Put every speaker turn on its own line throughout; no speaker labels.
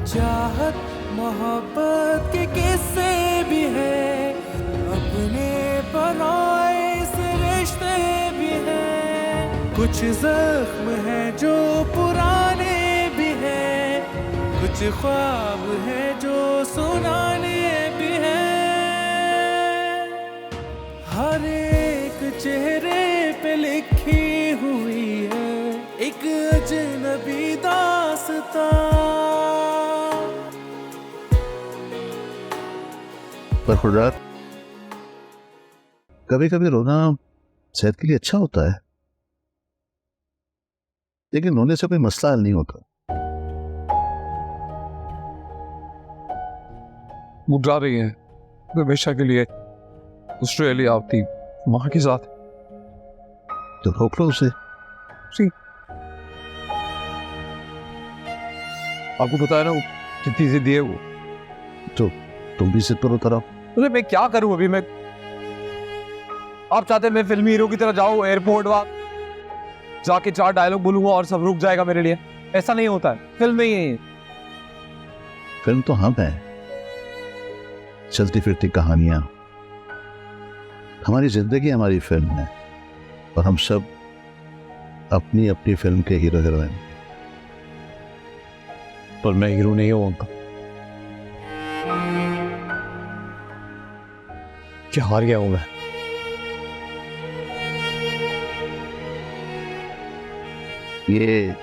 चाहत मोहब्बत के किस्से भी है, अपने पराए से रिश्ते भी हैं। कुछ जख्म है जो पुराने भी हैं, कुछ ख्वाब है जो सुनाने भी हैं। हर एक चेहरे पे लिखी हुई है एक अजनबी दास्तां।
पर खुदा, कभी कभी रोना सेहत के लिए अच्छा होता है, लेकिन रोने से कोई मसला हल नहीं होता।
वो जा रही है हमेशा के लिए ऑस्ट्रेलिया अपनी माँ के साथ।
तो रोक लो उसे।
आपको पता है ना वो कितनी जिद्दी है वो।
तो तुम भी जिद पर उतर आओ।
अरे मैं क्या करूं अभी। मैं आप चाहते हैं मैं फिल्मी हीरो की तरह जाऊं एयरपोर्ट वहां जाके 4 डायलॉग बोलूंगा और सब रुक जाएगा मेरे लिए? ऐसा नहीं होता है फिल्म में ही।
फिल्म तो हम है, चलती फिरती कहानियां। हमारी जिंदगी हमारी फिल्म है और हम सब अपनी अपनी फिल्म के हीरो हीरोइन।
पर मैं हीरो नहीं हूं उनका। क्या हार गया हूं मैं?
ये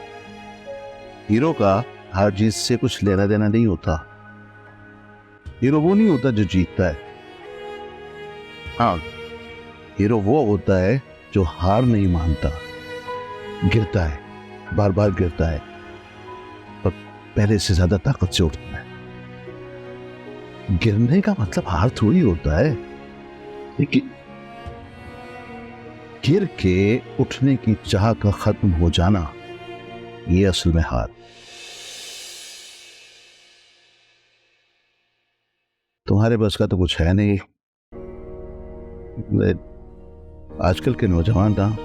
हीरो का हार जीत से कुछ लेना देना नहीं होता। हीरो वो नहीं होता जो जीतता है। हाँ, हीरो वो होता है जो हार नहीं मानता, गिरता है, बार बार गिरता है, पर पहले से ज्यादा ताकत से उठता है। गिरने का मतलब हार थोड़ी होता है, लेकिन गिर के उठने की चाह का खत्म हो जाना, ये असल में हार। तुम्हारे बस का तो कुछ है नहीं। आजकल के नौजवान ना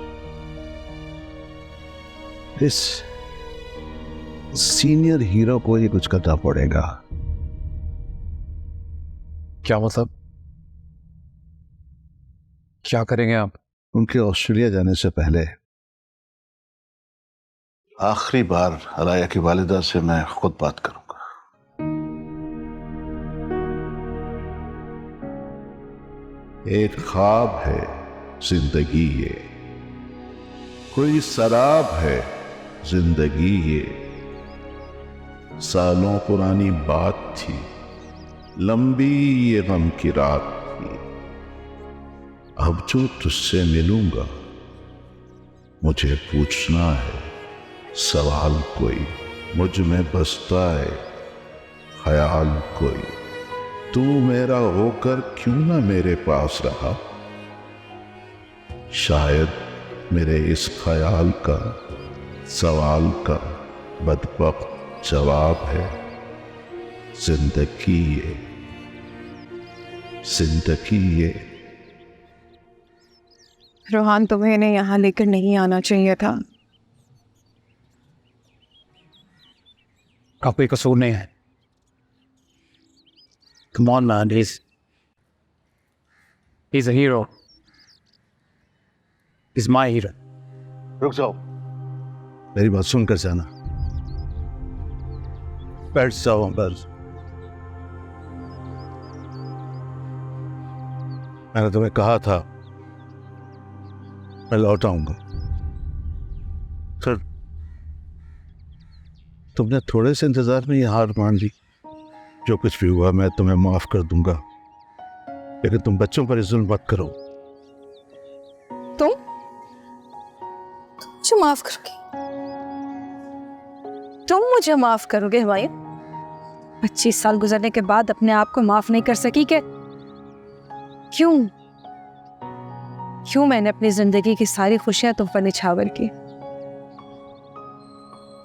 इस सीनियर हीरो को ही कुछ करना पड़ेगा।
क्या मतलब? क्या करेंगे आप?
उनके ऑस्ट्रेलिया जाने से पहले आखिरी बार अलाया की वालिदा से मैं खुद बात करूंगा। एक ख्वाब है जिंदगी ये, कोई शराब है जिंदगी ये, सालों पुरानी बात थी, लंबी ये गम की रात थी। अब जो तुझसे मिलूंगा मुझे पूछना है सवाल कोई, मुझ में बसता है ख्याल कोई। तू मेरा होकर क्यों ना मेरे पास रहा, शायद मेरे इस ख्याल का सवाल का बदबख्त जवाब है जिंदगी ये, जिंदगी ये।
रोहान, तुम्हें इन्हें यहाँ लेकर नहीं आना चाहिए था।
का कोई कसूर नहीं है। Come on man, he's a hero. He's my hero.
रुक जाओ, मेरी बात सुनकर जाना। बैठ जाओ बस। मैंने तुम्हें कहा था मैं लौट आऊंगा, सर तुमने थोड़े से इंतजार में ये हार मान ली। जो कुछ भी हुआ मैं तुम्हें माफ कर दूंगा, लेकिन तुम बच्चों पर जुल्म मत करो।
तुम मुझे माफ करोगे? तुम मुझे माफ करोगे हुमायूं? 25 साल गुजरने के बाद अपने आप को माफ नहीं कर सकी क्या? क्यों मैंने अपनी जिंदगी की सारी खुशियां तुम पर निछावर की?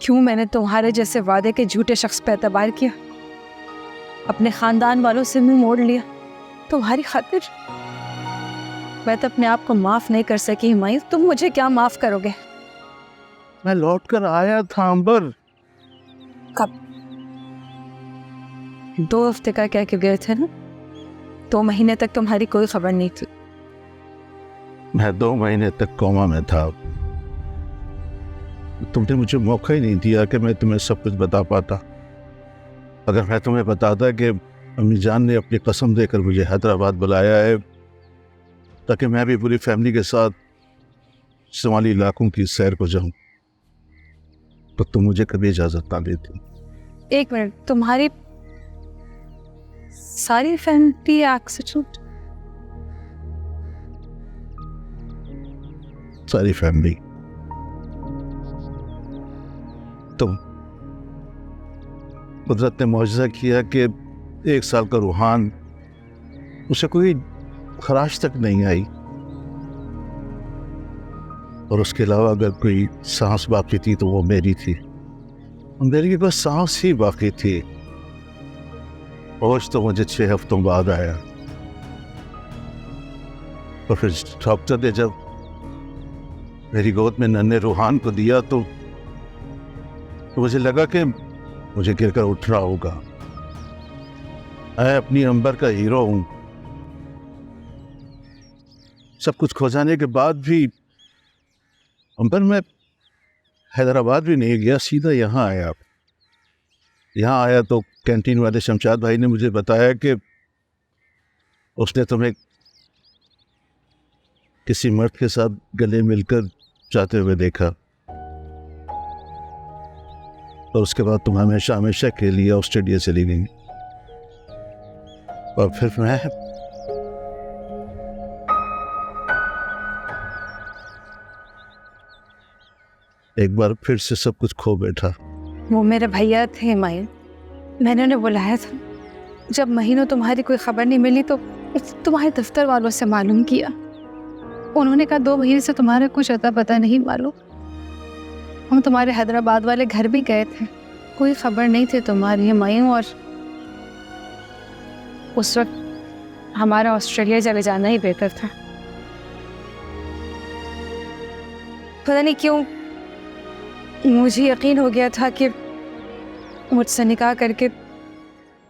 क्यों मैंने तुम्हारे जैसे वादे के झूठे शख्स पर एतबार किया, अपने खानदान वालों से मुंह मोड़ लिया तुम्हारी खातिर? मैं तो अपने आप को माफ नहीं कर सकी हुमायूं, तुम मुझे क्या माफ करोगे?
मैं लौट कर आया था अंबर।
कब? 2 हफ्ते का कह के गए थे ना, 2 महीने तक तुम्हारी कोई खबर नहीं थी।
मैं 2 महीने तक कोमा में था। तुमने मुझे मौका ही नहीं दिया कि मैं तुम्हें सब कुछ बता पाता। अगर मैं तुम्हें बताता कि अम्मी जान ने अपनी कसम देकर मुझे हैदराबाद बुलाया है ताकि मैं भी पूरी फैमिली के साथ शुमाली इलाकों की सैर को जाऊं, तो तुम मुझे कभी इजाजत ना देती।
1 मिनट, तुम्हारी सारी फैमिली एक्सीडेंट?
सारी फैमिली। तो कुदरत ने मौजज़ा किया कि 1 साल का रूहान, उसे कोई खराश तक नहीं आई, और उसके अलावा अगर कोई सांस बाकी थी तो वो मेरी थी। मेरी के पास सांस ही बाकी थी। होश तो मुझे 6 हफ्तों बाद आया, और फिर डॉक्टर ने जब मेरी गोद में नन्हे रूहान को दिया तो मुझे लगा कि मुझे गिरकर उठना होगा। मैं अपनी अंबर का हीरो हूं। सब कुछ खो जाने के बाद भी अंबर में हैदराबाद भी नहीं गया, सीधा यहाँ आया। यहाँ आया तो कैंटीन वाले शमशाद भाई ने मुझे बताया कि उसने तुम्हें किसी मर्द के साथ गले मिलकर जाते हुए देखा, और उसके बाद तुम हमेशा हमेशा के लिए ऑस्ट्रेलिया चली गई। और फिर मैं एक बार फिर से सब कुछ खो बैठा।
वो मेरे भैया थे माइन, मैंने उन्हें बुलाया था। जब महीनों तुम्हारी कोई खबर नहीं मिली तो तुम्हारे दफ्तर वालों से मालूम किया। उन्होंने कहा 2 महीने से तुम्हारा कुछ अता पता नहीं मालूम। हम तुम्हारे हैदराबाद वाले घर भी गए थे, कोई खबर नहीं थी तुम्हारी मायूं, और उस वक्त हमारा ऑस्ट्रेलिया चले जाना ही बेहतर था। पता नहीं क्यों मुझे यकीन हो गया था कि मुझसे निकाह करके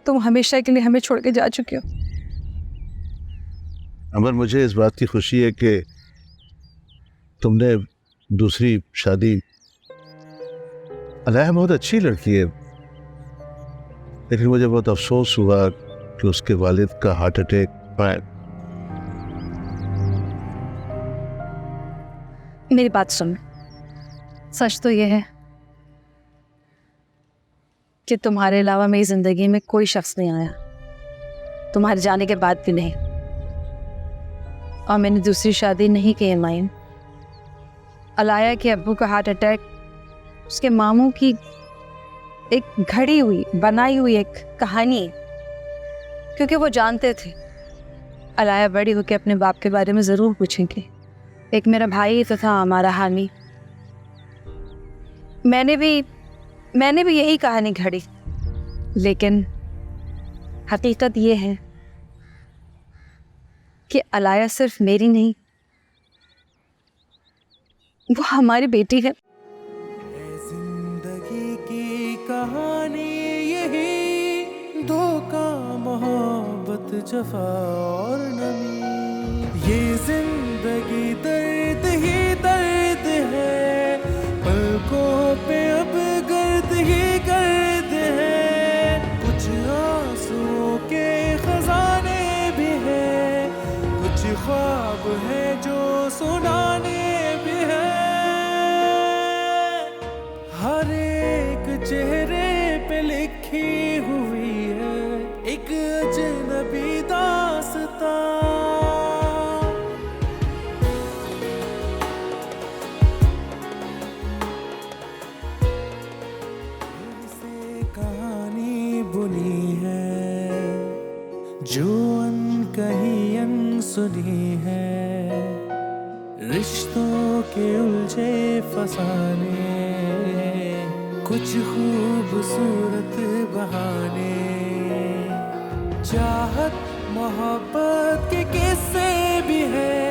तुम हमेशा के लिए हमें छोड़ के जा चुके हो।
अमर, मुझे इस बात की खुशी है कि तुमने दूसरी शादी, अलाया बहुत अच्छी लड़की है, लेकिन मुझे बहुत अफसोस हुआ कि उसके वालिद का हार्ट अटैक आया।
मेरी बात सुन, सच तो यह है कि तुम्हारे अलावा मेरी जिंदगी में कोई शख्स नहीं आया, तुम्हारे जाने के बाद भी नहीं। और मैंने दूसरी शादी नहीं की है माइन। अलाया के अब्बू का हार्ट अटैक उसके मामू की एक घड़ी हुई बनाई हुई एक कहानी है, क्योंकि वो जानते थे अलाया बड़ी होकर अपने बाप के बारे में ज़रूर पूछेंगे। एक मेरा भाई तो था हमारा हामी, मैंने भी यही कहानी घड़ी, लेकिन हकीकत ये है कि अलाया सिर्फ मेरी नहीं, वो हमारी बेटी है।
जिंदगी की कहानी यही, धोखा मोहब्बत जफा और नमी। ये जिंदगी दर्द ही दर्द है, पलकों पे अब गर्द ही गर्द है। कुछ आंसुओं के खजाने भी है, कुछ ख्वाब है जो सुनाने भी है। हर एक चेहरे पे लिखी हुई है एक अजनबी दास्तां। से कहानी बुनी है जो अनकही अनसुनी है, रिश्तों के उलझे फसाने, कुछ खूबसूरत बहाने। चाहत मोहब्बत के किस्से भी है,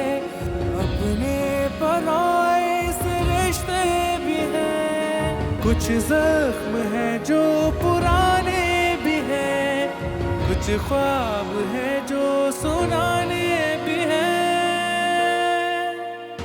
अपने पराए से रिश्ते भी हैं। कुछ जख्म है जो पुराने भी हैं, कुछ ख्वाब है जो सुना